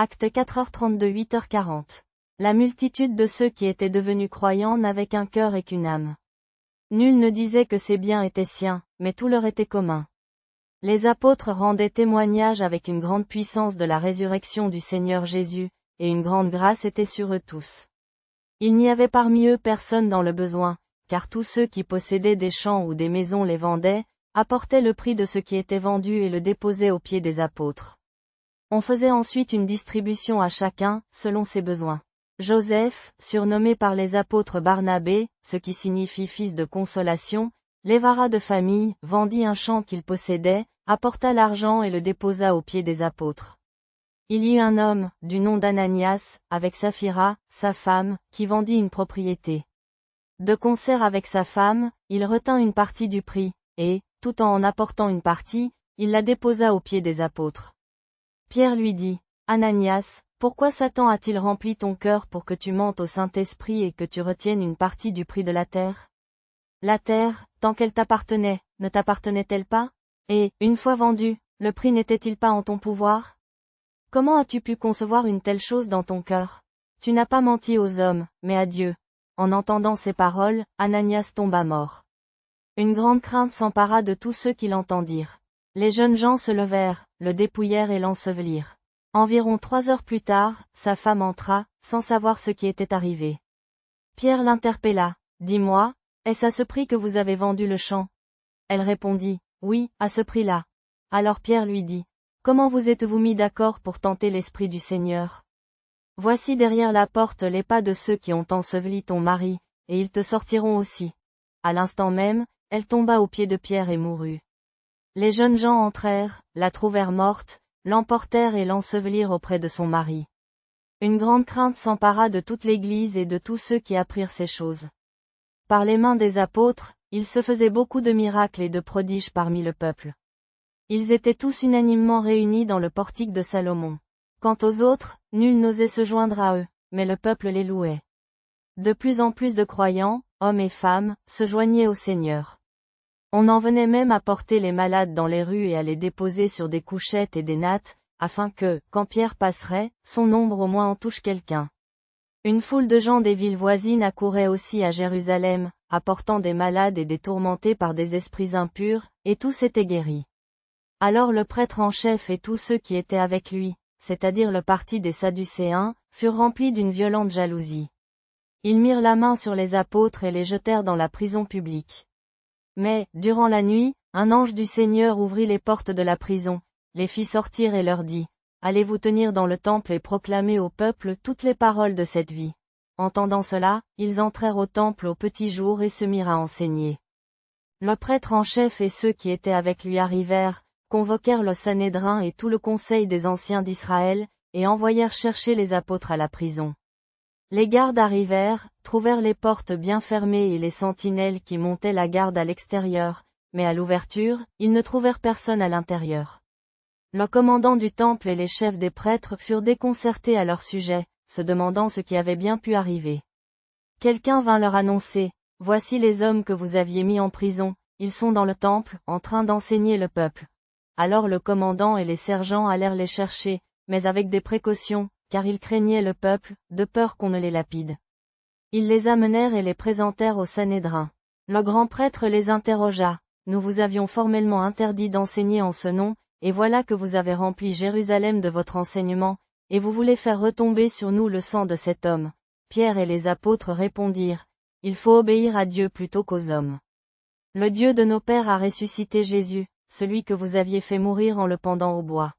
Acte 4h32 8h40. La multitude de ceux qui étaient devenus croyants n'avait qu'un cœur et qu'une âme. Nul ne disait que ses biens étaient siens, mais tout leur était commun. Les apôtres rendaient témoignage avec une grande puissance de la résurrection du Seigneur Jésus, et une grande grâce était sur eux tous. Il n'y avait parmi eux personne dans le besoin, car tous ceux qui possédaient des champs ou des maisons les vendaient, apportaient le prix de ce qui était vendu et le déposaient aux pieds des apôtres. On faisait ensuite une distribution à chacun, selon ses besoins. Joseph, surnommé par les apôtres Barnabé, ce qui signifie fils de consolation, lévara de famille, vendit un champ qu'il possédait, apporta l'argent et le déposa aux pieds des apôtres. Il y eut un homme, du nom d'Ananias, avec Saphira, sa femme, qui vendit une propriété. De concert avec sa femme, il retint une partie du prix, et, tout en apportant une partie, il la déposa aux pieds des apôtres. Pierre lui dit, « Ananias, pourquoi Satan a-t-il rempli ton cœur pour que tu mentes au Saint-Esprit et que tu retiennes une partie du prix de la terre? La terre, tant qu'elle t'appartenait, ne t'appartenait-elle pas? Et, une fois vendue, le prix n'était-il pas en ton pouvoir? Comment as-tu pu concevoir une telle chose dans ton cœur? Tu n'as pas menti aux hommes, mais à Dieu. » En entendant ces paroles, Ananias tomba mort. Une grande crainte s'empara de tous ceux qui l'entendirent. Les jeunes gens se levèrent, le dépouillèrent et l'ensevelirent. Environ 3 heures plus tard, sa femme entra, sans savoir ce qui était arrivé. Pierre l'interpella. « Dis-moi, est-ce à ce prix que vous avez vendu le champ? » Elle répondit, « Oui, à ce prix-là. » Alors Pierre lui dit, « Comment vous êtes-vous mis d'accord pour tenter l'Esprit du Seigneur? Voici derrière la porte les pas de ceux qui ont enseveli ton mari, et ils te sortiront aussi. » À l'instant même, elle tomba aux pieds de Pierre et mourut. Les jeunes gens entrèrent, la trouvèrent morte, l'emportèrent et l'ensevelirent auprès de son mari. Une grande crainte s'empara de toute l'Église et de tous ceux qui apprirent ces choses. Par les mains des apôtres, il se faisait beaucoup de miracles et de prodiges parmi le peuple. Ils étaient tous unanimement réunis dans le portique de Salomon. Quant aux autres, nul n'osait se joindre à eux, mais le peuple les louait. De plus en plus de croyants, hommes et femmes, se joignaient au Seigneur. On en venait même à porter les malades dans les rues et à les déposer sur des couchettes et des nattes, afin que, quand Pierre passerait, son ombre au moins en touche quelqu'un. Une foule de gens des villes voisines accourait aussi à Jérusalem, apportant des malades et des tourmentés par des esprits impurs, et tous étaient guéris. Alors le prêtre en chef et tous ceux qui étaient avec lui, c'est-à-dire le parti des Sadducéens, furent remplis d'une violente jalousie. Ils mirent la main sur les apôtres et les jetèrent dans la prison publique. Mais, durant la nuit, un ange du Seigneur ouvrit les portes de la prison, les fit sortir et leur dit, « Allez vous tenir dans le temple et proclamer au peuple toutes les paroles de cette vie. » Entendant cela, ils entrèrent au temple au petit jour et se mirent à enseigner. Le prêtre en chef et ceux qui étaient avec lui arrivèrent, convoquèrent le Sanhédrin et tout le conseil des anciens d'Israël, et envoyèrent chercher les apôtres à la prison. Les gardes arrivèrent, trouvèrent les portes bien fermées et les sentinelles qui montaient la garde à l'extérieur, mais à l'ouverture, ils ne trouvèrent personne à l'intérieur. Le commandant du temple et les chefs des prêtres furent déconcertés à leur sujet, se demandant ce qui avait bien pu arriver. Quelqu'un vint leur annoncer, « Voici les hommes que vous aviez mis en prison, ils sont dans le temple, en train d'enseigner le peuple. » Alors le commandant et les sergents allèrent les chercher, mais avec des précautions, car ils craignaient le peuple, de peur qu'on ne les lapide. Ils les amenèrent et les présentèrent au Sanhédrin. Le grand prêtre les interrogea, « Nous vous avions formellement interdit d'enseigner en ce nom, et voilà que vous avez rempli Jérusalem de votre enseignement, et vous voulez faire retomber sur nous le sang de cet homme. » Pierre et les apôtres répondirent, « Il faut obéir à Dieu plutôt qu'aux hommes. Le Dieu de nos pères a ressuscité Jésus, celui que vous aviez fait mourir en le pendant au bois.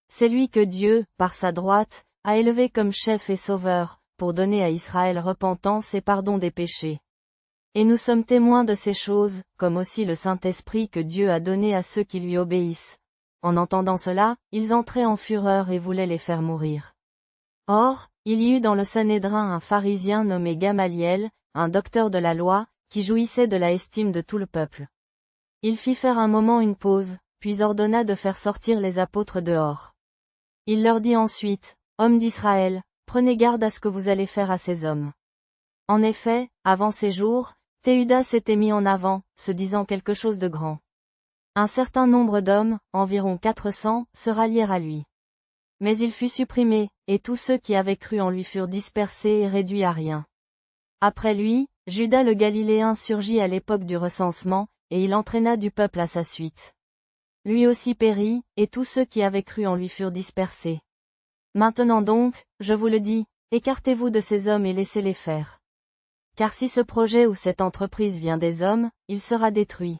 C'est lui que Dieu, par sa droite, a élevé comme chef et sauveur, pour donner à Israël repentance et pardon des péchés. Et nous sommes témoins de ces choses, comme aussi le Saint-Esprit que Dieu a donné à ceux qui lui obéissent. » En entendant cela, ils entraient en fureur et voulaient les faire mourir. Or, il y eut dans le Sanhédrin un pharisien nommé Gamaliel, un docteur de la loi, qui jouissait de la estime de tout le peuple. Il fit faire un moment une pause, puis ordonna de faire sortir les apôtres dehors. Il leur dit ensuite, « Hommes d'Israël, prenez garde à ce que vous allez faire à ces hommes. » En effet, avant ces jours, Théudas s'était mis en avant, se disant quelque chose de grand. Un certain nombre d'hommes, environ 400, se rallièrent à lui. Mais il fut supprimé, et tous ceux qui avaient cru en lui furent dispersés et réduits à rien. Après lui, Judas le Galiléen surgit à l'époque du recensement, et il entraîna du peuple à sa suite. Lui aussi périt, et tous ceux qui avaient cru en lui furent dispersés. Maintenant donc, je vous le dis, écartez-vous de ces hommes et laissez-les faire. Car si ce projet ou cette entreprise vient des hommes, il sera détruit.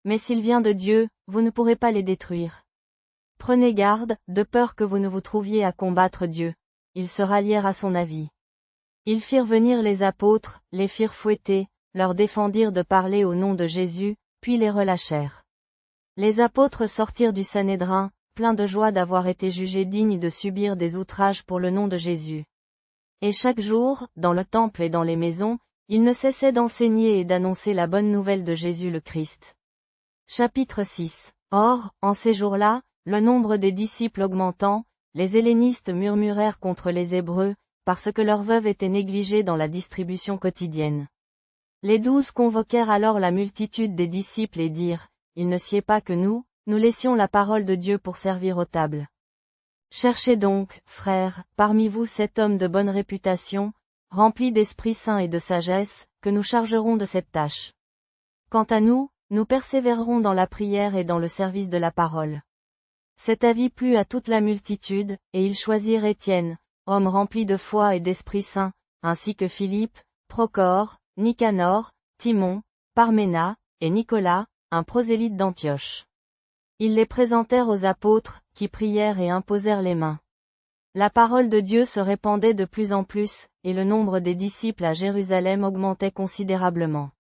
Mais s'il vient de Dieu, vous ne pourrez pas les détruire. Prenez garde, de peur que vous ne vous trouviez à combattre Dieu. Ils se rallièrent à son avis. Ils firent venir les apôtres, les firent fouetter, leur défendirent de parler au nom de Jésus, puis les relâchèrent. Les apôtres sortirent du Sanhédrin, pleins de joie d'avoir été jugés dignes de subir des outrages pour le nom de Jésus. Et chaque jour, dans le temple et dans les maisons, ils ne cessaient d'enseigner et d'annoncer la bonne nouvelle de Jésus le Christ. Chapitre 6. Or, en ces jours-là, le nombre des disciples augmentant, les hellénistes murmurèrent contre les Hébreux, parce que leurs veuves étaient négligées dans la distribution quotidienne. Les 12 convoquèrent alors la multitude des disciples et dirent, « Il ne sied pas que nous laissions la parole de Dieu pour servir aux tables. Cherchez donc, frères, parmi vous cet homme de bonne réputation, rempli d'Esprit Saint et de sagesse, que nous chargerons de cette tâche. Quant à nous persévérerons dans la prière et dans le service de la parole. » Cet avis plut à toute la multitude, et ils choisirent Étienne, homme rempli de foi et d'Esprit Saint, ainsi que Philippe, Procore, Nicanor, Timon, Parména, et Nicolas, un prosélyte d'Antioche. Ils les présentèrent aux apôtres, qui prièrent et imposèrent les mains. La parole de Dieu se répandait de plus en plus, et le nombre des disciples à Jérusalem augmentait considérablement.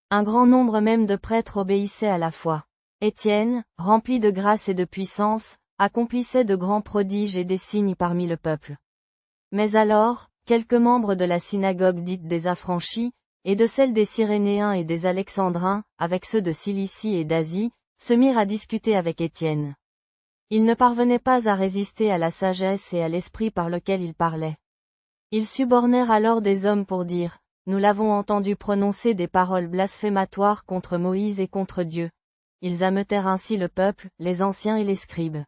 Un grand nombre même de prêtres obéissaient à la foi. Étienne, rempli de grâce et de puissance, accomplissait de grands prodiges et des signes parmi le peuple. Mais alors, quelques membres de la synagogue dite des Affranchis, et de celle des Cyrénéens et des Alexandrins, avec ceux de Cilicie et d'Asie, se mirent à discuter avec Étienne. Ils ne parvenaient pas à résister à la sagesse et à l'esprit par lequel il parlait. Ils subornèrent alors des hommes pour dire, « Nous l'avons entendu prononcer des paroles blasphématoires contre Moïse et contre Dieu. » Ils ameutèrent ainsi le peuple, les anciens et les scribes.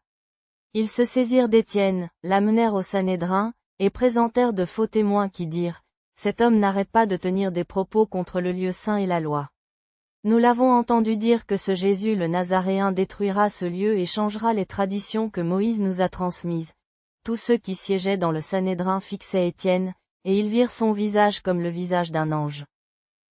Ils se saisirent d'Étienne, l'amenèrent au Sanhédrin, et présentèrent de faux témoins qui dirent, « Cet homme n'arrête pas de tenir des propos contre le lieu saint et la loi. Nous l'avons entendu dire que ce Jésus le Nazaréen détruira ce lieu et changera les traditions que Moïse nous a transmises. » Tous ceux qui siégeaient dans le Sanhédrin fixaient Étienne, et ils virent son visage comme le visage d'un ange.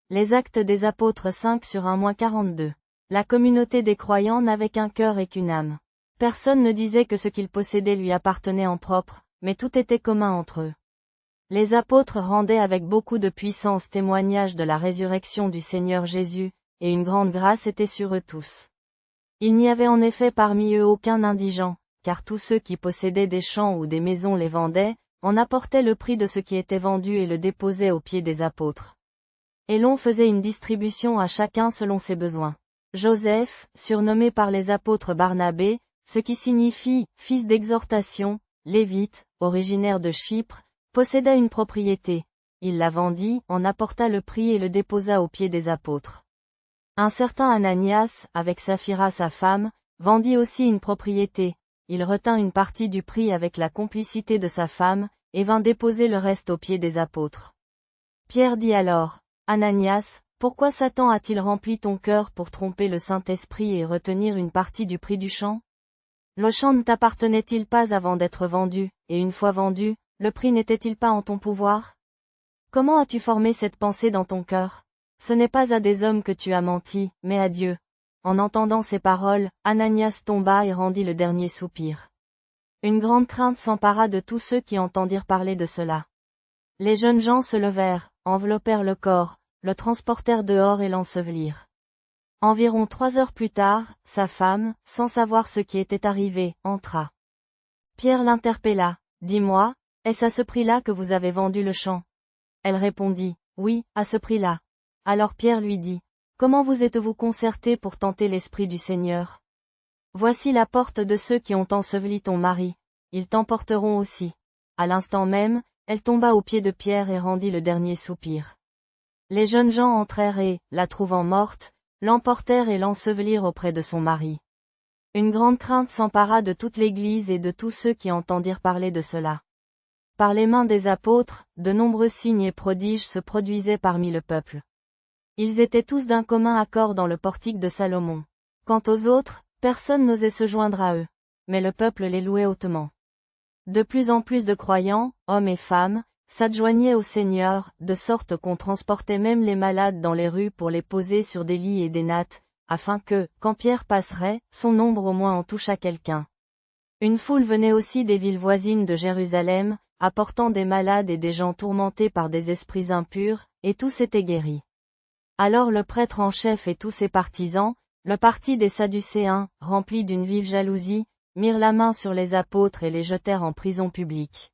Les Actes des Apôtres 5/1-42. La communauté des croyants n'avait qu'un cœur et qu'une âme. Personne ne disait que ce qu'il possédait lui appartenait en propre, mais tout était commun entre eux. Les apôtres rendaient avec beaucoup de puissance témoignage de la résurrection du Seigneur Jésus, et une grande grâce était sur eux tous. Il n'y avait en effet parmi eux aucun indigent, car tous ceux qui possédaient des champs ou des maisons les vendaient, en apportaient le prix de ce qui était vendu et le déposaient aux pieds des apôtres. Et l'on faisait une distribution à chacun selon ses besoins. Joseph, surnommé par les apôtres Barnabé, ce qui signifie « fils d'exhortation », lévite, originaire de Chypre, posséda une propriété. Il la vendit, en apporta le prix et le déposa aux pieds des apôtres. Un certain Ananias, avec Saphira sa femme, vendit aussi une propriété. Il retint une partie du prix avec la complicité de sa femme, et vint déposer le reste aux pieds des apôtres. Pierre dit alors, « Ananias, pourquoi Satan a-t-il rempli ton cœur pour tromper le Saint-Esprit et retenir une partie du prix du champ? Le champ ne t'appartenait-il pas avant d'être vendu, et une fois vendu, le prix n'était-il pas en ton pouvoir? Comment as-tu formé cette pensée dans ton cœur? Ce n'est pas à des hommes que tu as menti, mais à Dieu. » En entendant ces paroles, Ananias tomba et rendit le dernier soupir. Une grande crainte s'empara de tous ceux qui entendirent parler de cela. Les jeunes gens se levèrent, enveloppèrent le corps, le transportèrent dehors et l'ensevelirent. Environ 3 heures plus tard, sa femme, sans savoir ce qui était arrivé, entra. Pierre l'interpella. « Dis-moi, est-ce à ce prix-là que vous avez vendu le champ? » Elle répondit, « Oui, à ce prix-là. » Alors Pierre lui dit, « Comment vous êtes-vous concertés pour tenter l'Esprit du Seigneur? Voici la porte de ceux qui ont enseveli ton mari. Ils t'emporteront aussi. » À l'instant même, elle tomba aux pieds de Pierre et rendit le dernier soupir. Les jeunes gens entrèrent et, la trouvant morte, l'emportèrent et l'ensevelirent auprès de son mari. Une grande crainte s'empara de toute l'Église et de tous ceux qui entendirent parler de cela. Par les mains des apôtres, de nombreux signes et prodiges se produisaient parmi le peuple. Ils étaient tous d'un commun accord dans le portique de Salomon. Quant aux autres, personne n'osait se joindre à eux. Mais le peuple les louait hautement. De plus en plus de croyants, hommes et femmes, s'adjoignaient au Seigneur, de sorte qu'on transportait même les malades dans les rues pour les poser sur des lits et des nattes, afin que, quand Pierre passerait, son ombre au moins en touchât quelqu'un. Une foule venait aussi des villes voisines de Jérusalem, apportant des malades et des gens tourmentés par des esprits impurs, et tous étaient guéris. Alors le prêtre en chef et tous ses partisans, le parti des Sadducéens, remplis d'une vive jalousie, mirent la main sur les apôtres et les jetèrent en prison publique.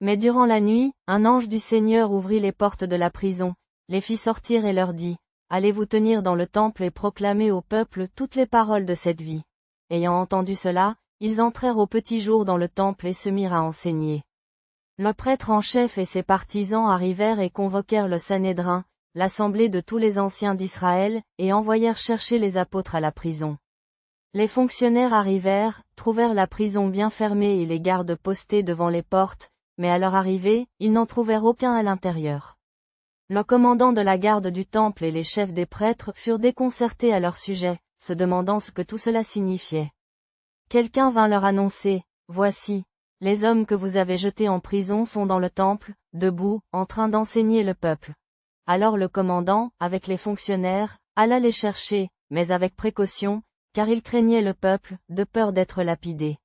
Mais durant la nuit, un ange du Seigneur ouvrit les portes de la prison, les fit sortir et leur dit, « Allez vous tenir dans le temple et proclamer au peuple toutes les paroles de cette vie. » Ayant entendu cela, ils entrèrent au petit jour dans le temple et se mirent à enseigner. Le prêtre en chef et ses partisans arrivèrent et convoquèrent le Sanhédrin, l'assemblée de tous les anciens d'Israël, et envoyèrent chercher les apôtres à la prison. Les fonctionnaires arrivèrent, trouvèrent la prison bien fermée et les gardes postés devant les portes, mais à leur arrivée, ils n'en trouvèrent aucun à l'intérieur. Le commandant de la garde du temple et les chefs des prêtres furent déconcertés à leur sujet, se demandant ce que tout cela signifiait. Quelqu'un vint leur annoncer, « Voici, les hommes que vous avez jetés en prison sont dans le temple, debout, en train d'enseigner le peuple. » Alors le commandant, avec les fonctionnaires, alla les chercher, mais avec précaution, car il craignait le peuple, de peur d'être lapidé.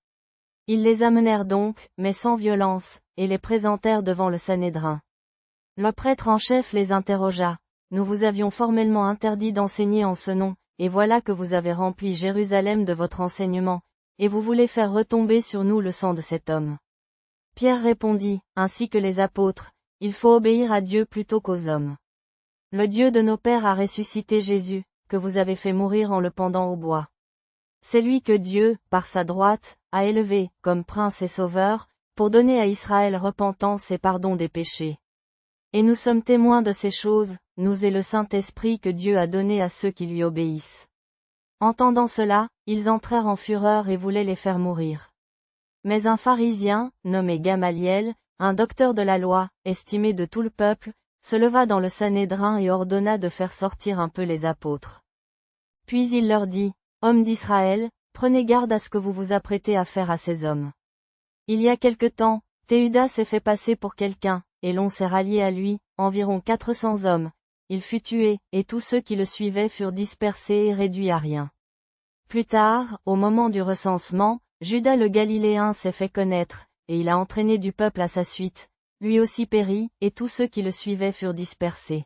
Ils les amenèrent donc, mais sans violence, et les présentèrent devant le Sanhédrin. Le prêtre en chef les interrogea, « Nous vous avions formellement interdit d'enseigner en ce nom, et voilà que vous avez rempli Jérusalem de votre enseignement, et vous voulez faire retomber sur nous le sang de cet homme. » Pierre répondit, ainsi que les apôtres, « Il faut obéir à Dieu plutôt qu'aux hommes. Le Dieu de nos pères a ressuscité Jésus, que vous avez fait mourir en le pendant au bois. C'est lui que Dieu, par sa droite, a élevé, comme prince et sauveur, pour donner à Israël repentance et pardon des péchés. Et nous sommes témoins de ces choses, nous et le Saint-Esprit que Dieu a donné à ceux qui lui obéissent. » Entendant cela, ils entrèrent en fureur et voulaient les faire mourir. Mais un pharisien, nommé Gamaliel, un docteur de la loi, estimé de tout le peuple, se leva dans le Sanhédrin et ordonna de faire sortir un peu les apôtres. Puis il leur dit, « Hommes d'Israël, prenez garde à ce que vous vous apprêtez à faire à ces hommes. Il y a quelque temps, Théudas s'est fait passer pour quelqu'un, et l'on s'est rallié à lui, environ 400 hommes. Il fut tué, et tous ceux qui le suivaient furent dispersés et réduits à rien. Plus tard, au moment du recensement, Judas le Galiléen s'est fait connaître, et il a entraîné du peuple à sa suite. Lui aussi périt, et tous ceux qui le suivaient furent dispersés.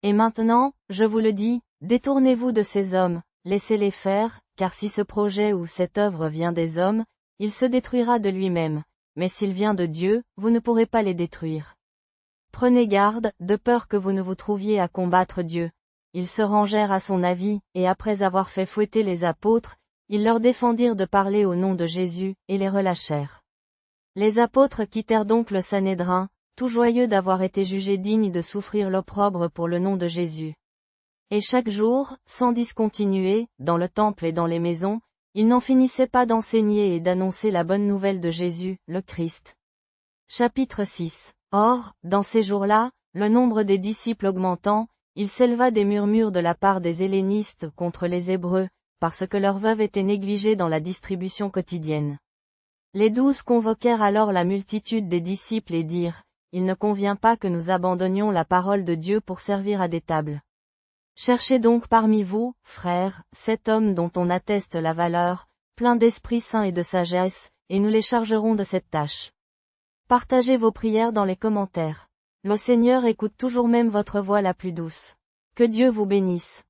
Et maintenant, je vous le dis, détournez-vous de ces hommes, laissez-les faire, car si ce projet ou cette œuvre vient des hommes, il se détruira de lui-même, mais s'il vient de Dieu, vous ne pourrez pas les détruire. Prenez garde, de peur que vous ne vous trouviez à combattre Dieu. » Ils se rangèrent à son avis, et après avoir fait fouetter les apôtres, ils leur défendirent de parler au nom de Jésus, et les relâchèrent. Les apôtres quittèrent donc le Sanhédrin, tout joyeux d'avoir été jugés dignes de souffrir l'opprobre pour le nom de Jésus. Et chaque jour, sans discontinuer, dans le temple et dans les maisons, ils n'en finissaient pas d'enseigner et d'annoncer la bonne nouvelle de Jésus, le Christ. Chapitre 6. Or, dans ces jours-là, le nombre des disciples augmentant, il s'éleva des murmures de la part des hellénistes contre les Hébreux, parce que leurs veuves étaient négligées dans la distribution quotidienne. Les 12 convoquèrent alors la multitude des disciples et dirent, « Il ne convient pas que nous abandonnions la parole de Dieu pour servir à des tables. Cherchez donc parmi vous, frères, 7 hommes dont on atteste la valeur, pleins d'Esprit Saint et de sagesse, et nous les chargerons de cette tâche. Partagez vos prières dans les commentaires. Le Seigneur écoute toujours même votre voix la plus douce. Que Dieu vous bénisse.